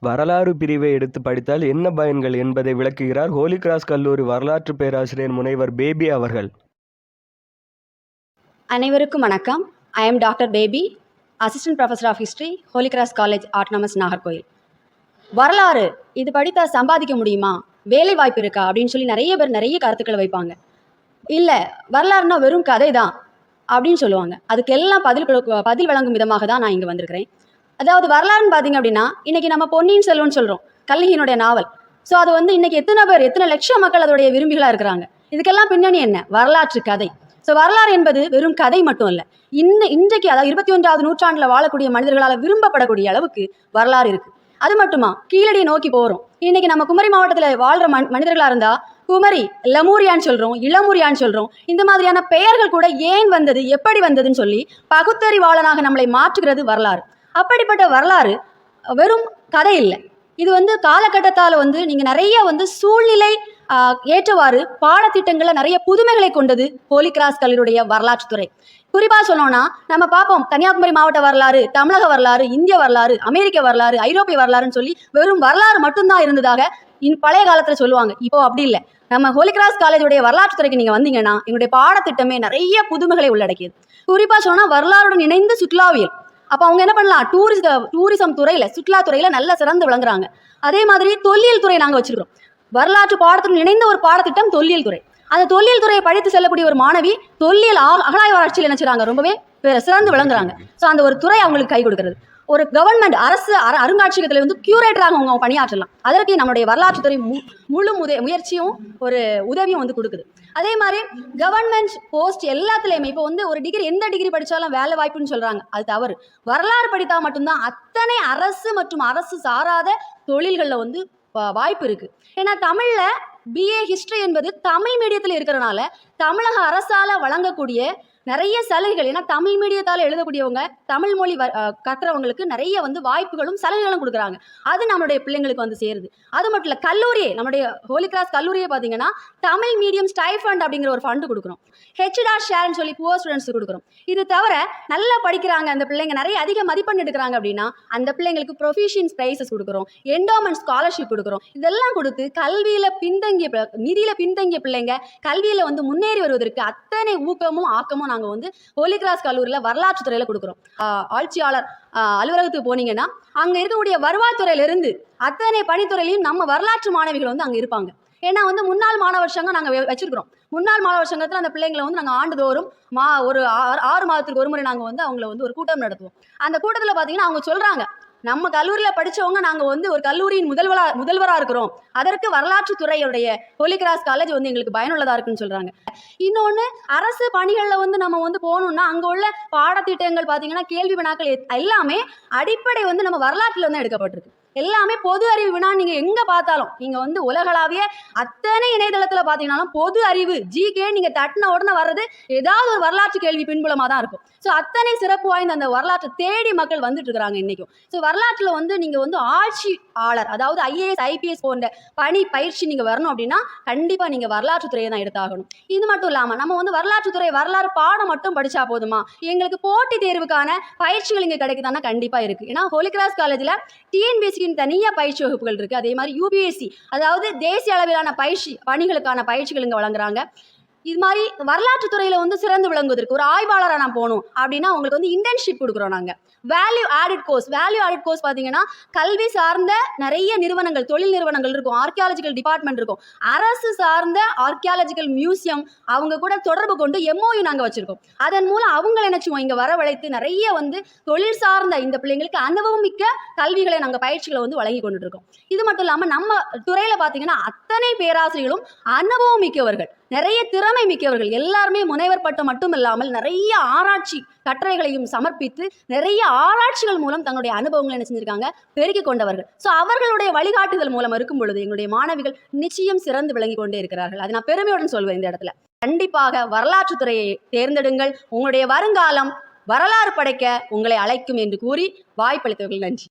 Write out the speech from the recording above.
வரலாறு பிரிவை எடுத்து படித்தால் என்ன பயன்கள் என்பதை விளக்குகிறார் ஹோலி கிராஸ் கல்லூரி வரலாற்று பேராசிரியர் முனைவர் பேபி அவர்கள். அனைவருக்கும் வணக்கம். I am doctor Baby, assistant professor of history, Holy Cross College autonomous Nagercoil. வரலாறு இது படித்தா சம்பாதிக்க முடியுமா, வேலை வாய்ப்பு இருக்கா அப்படின்னு சொல்லி நிறைய பேர் நிறைய கருத்துக்களை வைப்பாங்க. இல்லை, வரலாறுனா வெறும் கதை தான் அப்படின்னு சொல்லுவாங்க. அதுக்கெல்லாம் பதில் வழங்கும் விதமாக தான் நான் இங்கே வந்திருக்கிறேன். அதாவது வரலாறுன்னு பார்த்தீங்க அப்படின்னா, இன்றைக்கி நம்ம பொன்னியின் செல்வன் சொல்கிறோம், கல்கியினுடைய நாவல். ஸோ அது இன்றைக்கி எத்தனை லட்சம் மக்கள் அதோடைய விரும்பிகளாக இருக்கிறாங்க. இதுக்கெல்லாம் பின்னணி என்ன? வரலாற்று கதை. ஸோ வரலாறு என்பது வெறும் கதை மட்டும் இல்லை, இன்றைக்கு அதாவது 21வது நூற்றாண்டில் வாழக்கூடிய மனிதர்களால் விரும்பப்படக்கூடிய அளவுக்கு வரலாறு இருக்குது. அது மட்டுமா, கீழடியை நோக்கி போகிறோம். இன்றைக்கி நம்ம குமரி மாவட்டத்தில் வாழ்கிற மனிதர்களாக இருந்தால் குமரி லெமூரியான்னு சொல்கிறோம், இளமூரியான்னு சொல்கிறோம். இந்த மாதிரியான பெயர்கள் கூட ஏன் வந்தது, எப்படி வந்ததுன்னு சொல்லி பகுத்தறிவாளனாக நம்மளை மாற்றுகிறது வரலாறு. அப்படிப்பட்ட வரலாறு வெறும் கதை இல்லை. இது காலகட்டத்தால் நீங்கள் நிறைய சூழ்நிலை ஏற்றவாறு பாடத்திட்டங்களில் நிறைய புதுமைகளை கொண்டது ஹோலி கிராஸ் கல்லூரியுடைய வரலாற்றுத்துறை. குறிப்பாக சொல்லணும்னா, நம்ம பார்ப்போம் கன்னியாகுமரி மாவட்ட வரலாறு, தமிழக வரலாறு, இந்திய வரலாறு, அமெரிக்க வரலாறு, ஐரோப்பிய வரலாறுன்னு சொல்லி வெறும் வரலாறு மட்டும்தான் இருந்ததாக பழைய காலத்தில் சொல்லுவாங்க. இப்போ அப்படி இல்லை. நம்ம ஹோலி கிராஸ் காலேஜுடைய வரலாற்றுத்துறைக்கு நீங்கள் வந்தீங்கன்னா எங்களுடைய பாடத்திட்டமே நிறைய புதுமைகளை உள்ளடக்கியது. குறிப்பாக சொன்னால் வரலாறுடன் இணைந்து சுற்றுலாவியல். அப்போ அவங்க என்ன பண்ணலாம், டூரிசம் துறையில், சுற்றுலாத்துறையில் நல்ல சிறந்து விளங்குறாங்க. அதே மாதிரி தொல்லியல் துறை நாங்கள் வச்சுருக்கிறோம். வரலாற்று பாடத்துடன் இணைந்த ஒரு பாடத்திட்டம் தொல்லியல் துறை. அந்த தொல்லியல் துறையை படித்து செல்லக்கூடிய ஒரு மாணவி தொல்லியல் அகழாய்வாராய்ச்சியில் நினைச்சுறாங்க, ரொம்பவே சிறந்து விளங்குறாங்க. ஸோ அந்த ஒரு துறை அவங்களுக்கு கை கொடுக்கிறது. ஒரு கவர்மெண்ட் அரசு அருங்காட்சியகத்தில் கியூரேட்டராக அவங்க பணியாற்றலாம். அதற்கு நம்மளுடைய வரலாற்றுத்துறை முழு முயற்சியும் ஒரு உதவியும் கொடுக்குது. அதே மாதிரி கவர்மெண்ட் போஸ்ட் எல்லாத்துலேயுமே இப்போ ஒரு டிகிரி, எந்த டிகிரி படித்தாலும் வேலை வாய்ப்புன்னு சொல்கிறாங்க. அது தவறு. வரலாறு படித்தால் மட்டும்தான் அத்தனை அரசு மற்றும் அரசு சாராத தொழில்களில் வாய்ப்பு இருக்குது. ஏன்னா தமிழில் பிஏ ஹிஸ்ட்ரி என்பது தமிழ் மீடியத்தில் இருக்கிறனால தமிழக அரசால் வழங்கக்கூடிய நிறைய சலுகைகள், ஏன்னா தமிழ் மீடியத்தால் எழுதக்கூடியவங்க, தமிழ் மொழி கற்கிறவங்களுக்கு நிறைய வாய்ப்புகளும் சலுகைகளும் கொடுக்குறாங்க. அது நம்மளுடைய பிள்ளைங்களுக்கு சேருது. அது மட்டும் இல்லை, கல்லூரியே, நம்மளுடைய ஹோலி கிராஸ் கல்லூரியை பார்த்தீங்கன்னா தமிழ் மீடியம் ஸ்டைஃபண்ட் அப்படிங்கிற ஒரு ஃபண்டு கொடுக்குறோம். ஹெச்டார் ஷேர்னு சொல்லி புவர் ஸ்டூடெண்ட்ஸ் கொடுக்குறோம். இது தவிர நல்லா படிக்கிறாங்க அந்த பிள்ளைங்க, நிறைய அதிக மதிப்பெண் எடுக்கிறாங்க அப்படின்னா அந்த பிள்ளைங்களுக்கு ப்ரொஃபிஷியன்ஸ் ப்ரைஸஸ் கொடுக்குறோம், என்டோமெண்ட் ஸ்காலர்ஷிப் கொடுக்குறோம். இதெல்லாம் கொடுத்து கல்வியில் நிதியில் பின்தங்கிய பிள்ளைங்க கல்வியில் முன்னேறி வருவதற்கு அத்தனை ஊக்கமும் ஆக்கமும் நாங்கள் ஹோலி கிராஸ் கல்லூரியில் வரலாற்று துறையில் கொடுக்குறோம். ஆட்சியாளர் அலுவலகத்துக்கு போனீங்கன்னா அங்கே இருக்கக்கூடிய வருவாய்த்துறையிலிருந்து அத்தனை பணித்துறையிலையும் நம்ம வரலாற்று மாணவிகள் அங்கே இருப்பாங்க. ஏன்னா முன்னாள் மாணவர் சங்கம் நாங்கள் வச்சிருக்கிறோம். முன்னாள் மாணவர் சங்கத்தில் அந்த பிள்ளைங்களை நாங்கள் ஆண்டுதோறும் ஒரு 6 மாதத்துக்கு ஒரு முறை நாங்கள் அவங்கள ஒரு கூட்டம் நடத்துவோம். அந்த கூட்டத்தில் பார்த்தீங்கன்னா அவங்க சொல்கிறாங்க, நம்ம கல்லூரியில் படித்தவங்க நாங்கள் ஒரு கல்லூரியின் முதல்வராக இருக்கிறோம், அதற்கு வரலாற்று துறையுடைய ஹோலி கிராஸ் காலேஜ் எங்களுக்கு பயனுள்ளதாக இருக்குன்னு சொல்கிறாங்க. இன்னொன்று, அரசு பணிகளில் நம்ம போகணுன்னா அங்கே உள்ள பாடத்திட்டங்கள் பார்த்தீங்கன்னா கேள்வி வினாக்கள் எல்லாமே அடிப்படை நம்ம வரலாற்றில் தான் எடுக்கப்பட்டிருக்கு. எல்லாமே பொது அறிவு வினா. நீங்கள் எங்கே பார்த்தாலும் நீங்கள் உலகளாவிய அத்தனை இணையதளத்தில் பார்த்தீங்கன்னாலும் பொது அறிவு ஜிகே நீங்கள் தட்டின உடனே வர்றது ஏதாவது ஒரு வரலாற்று கேள்வி பின்புலமாக தான் இருக்கும். ஸோ அத்தனை சிறப்பு வாய்ந்த அந்த வரலாற்றை தேடி மக்கள் வந்துட்டு இருக்கிறாங்க இன்றைக்கும். ஸோ வரலாற்றில் நீங்கள் ஆட்சியாளர், அதாவது ஐஏஎஸ் ஐபிஎஸ் போன்ற பணி பயிற்சி நீங்கள் வரணும் அப்படின்னா கண்டிப்பாக நீங்கள் வரலாற்றுத்துறையை தான் எடுத்தாகணும். இது மட்டும் இல்லாமல் நம்ம வரலாற்றுத்துறை வரலாறு பாடம் மட்டும் படித்தா போதுமா, எங்களுக்கு போட்டித் தேர்வுக்கான பயிற்சிகள் இங்கே கிடைக்குதானா? கண்டிப்பாக இருக்குது. ஏன்னா ஹோலி கிராஸ் காலேஜில் டிஎன்பிஎஸ்சி தனியாக பயிற்சி வகுப்புகள் இருக்குது. அதே மாதிரி யூபிஎஸ்சி, அதாவது தேசிய அளவிலான பணிகளுக்கான பயிற்சிகள் இங்கே வழங்குறாங்க. இது மாதிரி வரலாற்று துறையில் சிறந்து விளங்குவதற்கு ஒரு ஆய்வாளராக நான் போகணும் அப்படின்னா உங்களுக்கு இன்டர்ன்ஷிப் கொடுக்குறோம் நாங்கள். வேல்யூ ஆடட் கோர்ஸ் பார்த்தீங்கன்னா கல்வி சார்ந்த நிறைய நிறுவனங்கள், தொழில் நிறுவனங்கள் இருக்கும், ஆர்கியாலஜிக்கல் டிபார்ட்மெண்ட் இருக்கும், அரசு சார்ந்த ஆர்கியாலஜிக்கல் மியூசியம் அவங்க கூட தொடர்பு கொண்டு எம்ஓயு நாங்கள் வச்சுருக்கோம். அதன் மூலம் அவங்களை நினச்சுவோம் இங்கே வரவழைத்து நிறைய தொழில் சார்ந்த இந்த பிள்ளைங்களுக்கு அனுபவம் மிக்க கல்விகளை நாங்கள் பயிற்சிகளை வழங்கி கொண்டுட்டு இருக்கோம். இது மட்டும் இல்லாமல் நம்ம துறையில் பார்த்தீங்கன்னா அத்தனை பேராசிரியர்களும் அனுபவம் மிக்கவர்கள், நிறைய திறமை மிக்கவர்கள், எல்லாருமே முனைவர் பட்டம் மட்டும் இல்லாமல் நிறைய ஆராய்ச்சி கட்டுரைகளையும் சமர்ப்பித்து நிறைய ஆராய்ச்சிகள் மூலம் தங்களுடைய அனுபவங்களை என்ன செஞ்சிருக்காங்க, பெருக்கிக் கொண்டவர்கள். ஸோ அவர்களுடைய வழிகாட்டுதல் மூலம் இருக்கும் பொழுது எங்களுடைய மாணவிகள் நிச்சயம் சிறந்து விளங்கி கொண்டே இருக்கிறார்கள். அதை நான் பெருமையுடன் சொல்வேன் இந்த இடத்துல. கண்டிப்பாக வரலாற்றுத்துறையை தேர்ந்தெடுங்கள். உங்களுடைய வருங்காலம் வரலாறு படைக்க உங்களை அழைக்கும் என்று கூறி வாய்ப்பளித்தவர்கள் நன்றி.